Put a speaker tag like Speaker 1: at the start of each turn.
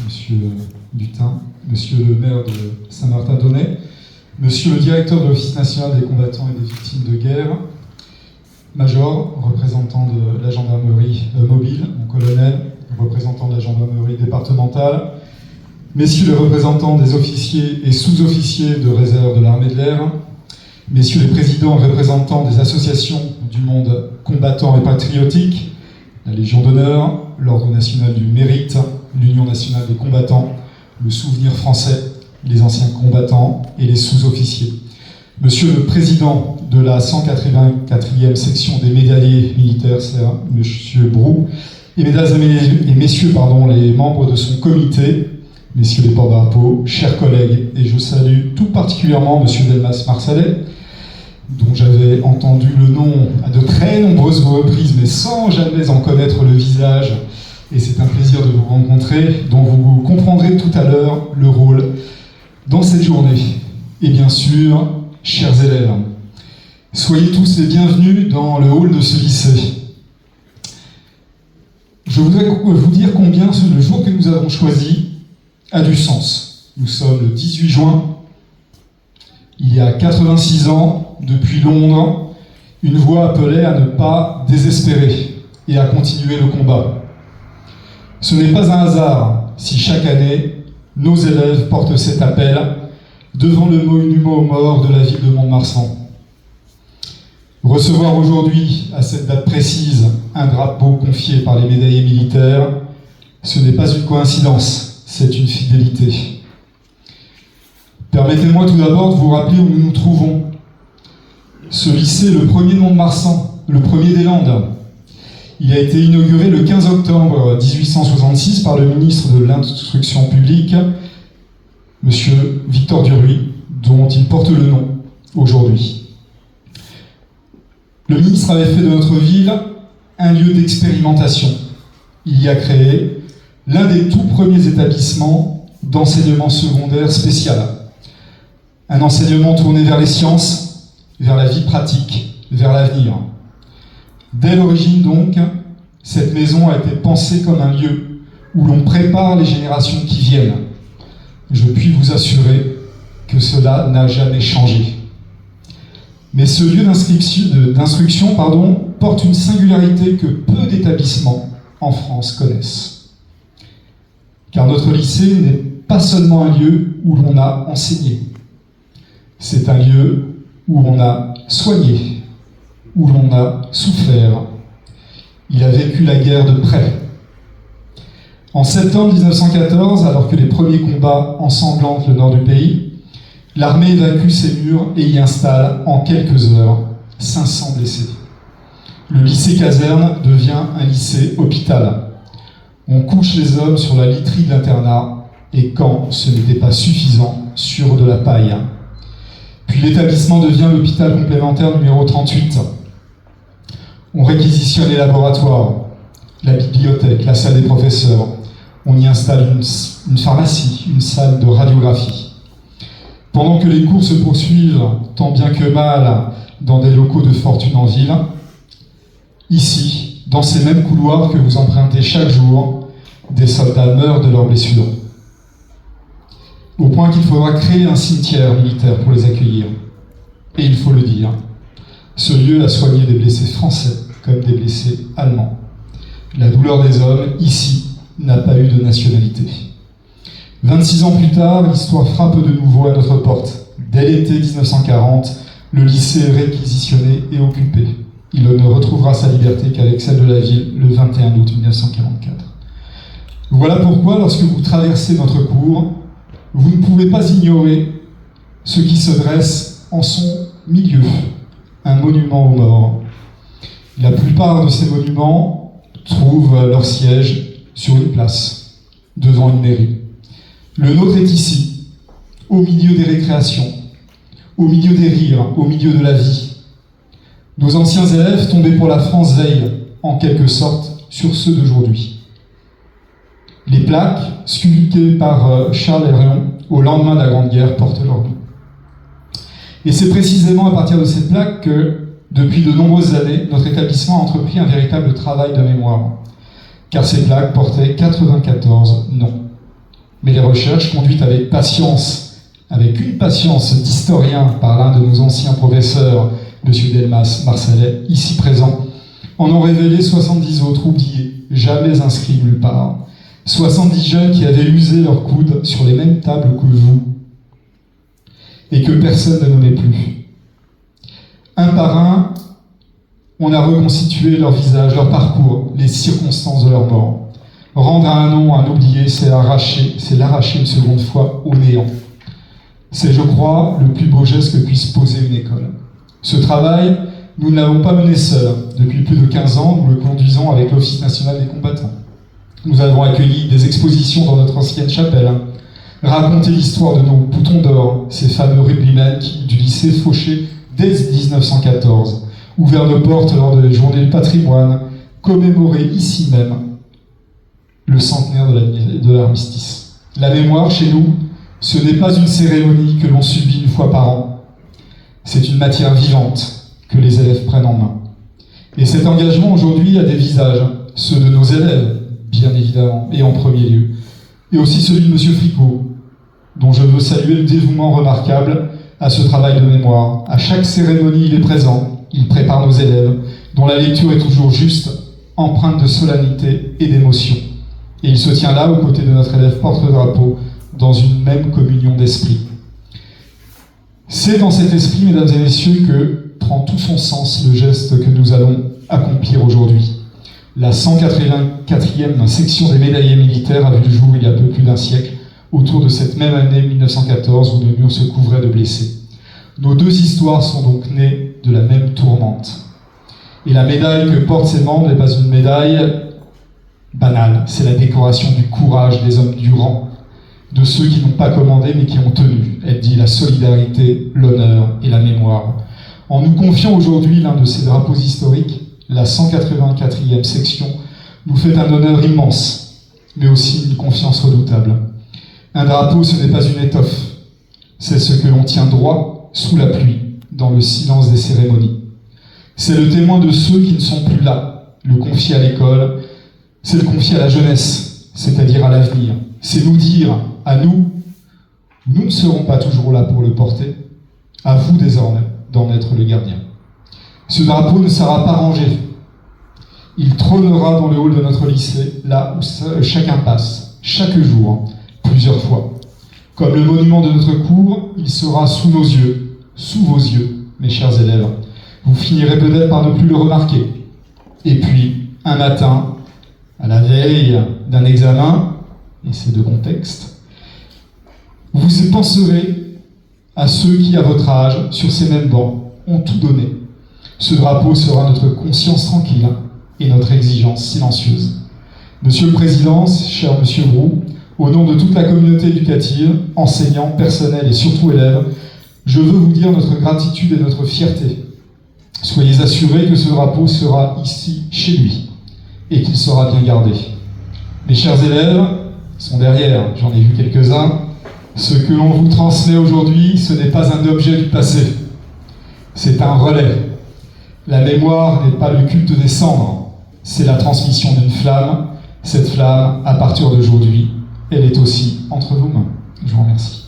Speaker 1: Monsieur Butin, Monsieur le maire de Saint-Martin-d'Aunay, Monsieur le directeur de l'Office national des combattants et des victimes de guerre, Major, représentant de la gendarmerie mobile, mon colonel, représentant de la gendarmerie départementale, Messieurs les représentants des officiers et sous-officiers de réserve de l'armée de l'air, Messieurs les présidents et représentants des associations du monde combattant et patriotique, la Légion d'honneur, l'Ordre national du mérite, l'Union nationale des combattants, le Souvenir français, les anciens combattants et les sous-officiers. Monsieur le président de la 184e section des médaillés militaires, c'est Monsieur Brou, et mesdames et messieurs, les membres de son comité, messieurs les porte-drapeaux, chers collègues, et je salue tout particulièrement Monsieur Delmas Marsalet, dont j'avais entendu le nom à de très nombreuses reprises, mais sans jamais en connaître le visage, et c'est un plaisir de vous rencontrer, dont vous comprendrez tout à l'heure le rôle dans cette journée. Et bien sûr, chers élèves, soyez tous les bienvenus dans le hall de ce lycée. Je voudrais vous dire combien le jour que nous avons choisi a du sens. Nous sommes le 18 juin, il y a 86 ans, depuis Londres, une voix appelait à ne pas désespérer et à continuer le combat. Ce n'est pas un hasard si chaque année, nos élèves portent cet appel devant le monument aux morts de la ville de Mont-de-Marsan. Recevoir aujourd'hui, à cette date précise, un drapeau confié par les médaillés militaires, ce n'est pas une coïncidence, c'est une fidélité. Permettez-moi tout d'abord de vous rappeler où nous nous trouvons. Ce lycée, le premier de Mont-de-Marsan, le premier des Landes, il a été inauguré le 15 octobre 1866 par le ministre de l'Instruction publique, M. Victor Duruy, dont il porte le nom aujourd'hui. Le ministre avait fait de notre ville un lieu d'expérimentation. Il y a créé l'un des tout premiers établissements d'enseignement secondaire spécial. Un enseignement tourné vers les sciences, vers la vie pratique, vers l'avenir. Dès l'origine donc, cette maison a été pensée comme un lieu où l'on prépare les générations qui viennent. Je puis vous assurer que cela n'a jamais changé. Mais ce lieu d'instruction porte une singularité que peu d'établissements en France connaissent. Car notre lycée n'est pas seulement un lieu où l'on a enseigné. C'est un lieu où on a soigné, où l'on a souffert. Il a vécu la guerre de près. En septembre 1914, alors que les premiers combats ensanglantent le nord du pays, l'armée évacue ses murs et y installe en quelques heures 500 blessés. Le lycée-caserne devient un lycée-hôpital. On couche les hommes sur la literie de l'internat et, quand ce n'était pas suffisant, sur de la paille. Puis l'établissement devient l'hôpital complémentaire numéro 38. On réquisitionne les laboratoires, la bibliothèque, la salle des professeurs. On y installe une pharmacie, une salle de radiographie. Pendant que les cours se poursuivent, tant bien que mal, dans des locaux de fortune en ville, ici, dans ces mêmes couloirs que vous empruntez chaque jour, des soldats meurent de leurs blessures. Au point qu'il faudra créer un cimetière militaire pour les accueillir. Et il faut le dire, ce lieu a soigné des blessés français comme des blessés allemands. La douleur des hommes, ici, n'a pas eu de nationalité. 26 ans plus tard, l'histoire frappe de nouveau à notre porte. Dès l'été 1940, le lycée est réquisitionné et occupé. Il ne retrouvera sa liberté qu'avec celle de la ville le 21 août 1944. Voilà pourquoi, lorsque vous traversez notre cours, vous ne pouvez pas ignorer ce qui se dresse en son milieu, un monument aux morts. La plupart de ces monuments trouvent leur siège sur une place, devant une mairie. Le nôtre est ici, au milieu des récréations, au milieu des rires, au milieu de la vie. Nos anciens élèves tombés pour la France veillent, en quelque sorte, sur ceux d'aujourd'hui. Les plaques, sculptées par Charles Herrion, au lendemain de la Grande Guerre, portent leur nom. Et c'est précisément à partir de cette plaque que, depuis de nombreuses années, notre établissement a entrepris un véritable travail de mémoire, car ces plaques portaient 94 noms. Mais les recherches conduites avec une patience d'historien par l'un de nos anciens professeurs, M. Delmas Marcellet, ici présent, en ont révélé 70 autres oubliés, jamais inscrits nulle part. 70 jeunes qui avaient usé leurs coudes sur les mêmes tables que vous, et que personne ne nommait plus. Un par un, on a reconstitué leur visage, leur parcours, les circonstances de leur mort. Rendre un nom à un oublié, c'est l'arracher une seconde fois au néant. C'est, je crois, le plus beau geste que puisse poser une école. Ce travail, nous ne l'avons pas mené seul. Depuis plus de 15 ans, nous le conduisons avec l'Office national des combattants. Nous avons accueilli des expositions dans notre ancienne chapelle, raconté l'histoire de nos boutons d'or, ces fameux rugbymen du lycée Fauché dès 1914, ouvert nos portes lors de la journée du patrimoine, commémoré ici même le centenaire de l'armistice. La mémoire, chez nous, ce n'est pas une cérémonie que l'on subit une fois par an. C'est une matière vivante que les élèves prennent en main. Et cet engagement aujourd'hui a des visages, ceux de nos élèves, bien évidemment, et en premier lieu, et aussi celui de M. Fricot, dont je veux saluer le dévouement remarquable à ce travail de mémoire. À chaque cérémonie, il est présent, il prépare nos élèves, dont la lecture est toujours juste, empreinte de solennité et d'émotion. Et il se tient là, aux côtés de notre élève porte-drapeau, dans une même communion d'esprit. C'est dans cet esprit, mesdames et messieurs, que prend tout son sens le geste que nous allons accomplir aujourd'hui. La 184e section des médaillés militaires a vu le jour il y a un peu plus d'un siècle, autour de cette même année 1914 où nos murs se couvraient de blessés. Nos deux histoires sont donc nées de la même tourmente. Et la médaille que portent ces membres n'est pas une médaille banale, c'est la décoration du courage des hommes du rang, de ceux qui n'ont pas commandé mais qui ont tenu. Elle dit la solidarité, l'honneur et la mémoire. En nous confiant aujourd'hui l'un de ces drapeaux historiques, la 184e section nous fait un honneur immense, mais aussi une confiance redoutable. Un drapeau, ce n'est pas une étoffe, c'est ce que l'on tient droit sous la pluie, dans le silence des cérémonies. C'est le témoin de ceux qui ne sont plus là, le confier à l'école, c'est le confier à la jeunesse, c'est-à-dire à l'avenir. C'est nous dire, à nous, nous ne serons pas toujours là pour le porter, à vous désormais d'en être le gardien. Ce drapeau ne sera pas rangé. Il trônera dans le hall de notre lycée, là où chacun passe, chaque jour, plusieurs fois. Comme le monument de notre cours, il sera sous nos yeux, sous vos yeux, mes chers élèves. Vous finirez peut-être par ne plus le remarquer. Et puis, un matin, à la veille d'un examen, et c'est de contexte, vous penserez à ceux qui, à votre âge, sur ces mêmes bancs, ont tout donné. Ce drapeau sera notre conscience tranquille et notre exigence silencieuse. Monsieur le Président, cher Monsieur Roux, au nom de toute la communauté éducative, enseignants, personnel et surtout élèves, je veux vous dire notre gratitude et notre fierté. Soyez assurés que ce drapeau sera ici, chez lui, et qu'il sera bien gardé. Mes chers élèves sont derrière, j'en ai vu quelques-uns. Ce que l'on vous transmet aujourd'hui, ce n'est pas un objet du passé, c'est un relais. La mémoire n'est pas le culte des cendres, c'est la transmission d'une flamme. Cette flamme, à partir d'aujourd'hui, elle est aussi entre vos mains. Je vous remercie.